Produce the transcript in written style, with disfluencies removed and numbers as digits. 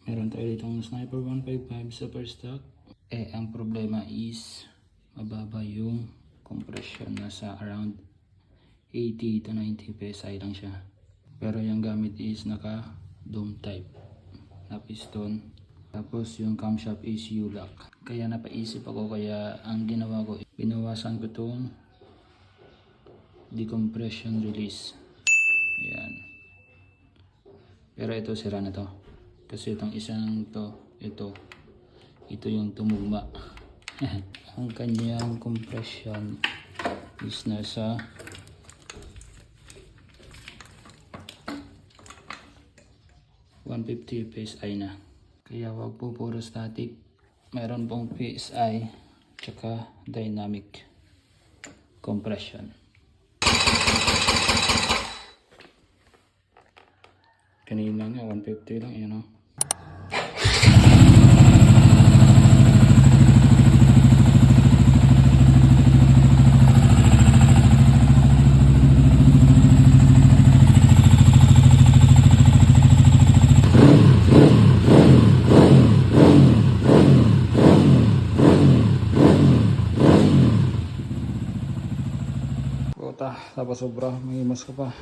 Meron tayo ditong Sniper 155 super stock. Ang problema is mababa yung compression, nasa around 80 to 90 psi lang siya. Pero yung gamit is naka dome type na piston. Tapos yung camshaft is U-lock. Kaya napaisip ako, kaya ang ginawa ko, binawasan ko itong decompression release. Ayan. Pero ito sira na to. Kasi itong isang ito yung tumugma. Ang kanyang compression is nasa 150 PSI na. Kaya wag po puro static. Meron pong PSI tsaka dynamic compression. Kanina nga 150 lang, yun o. Tapos sobra, may mas ka pa.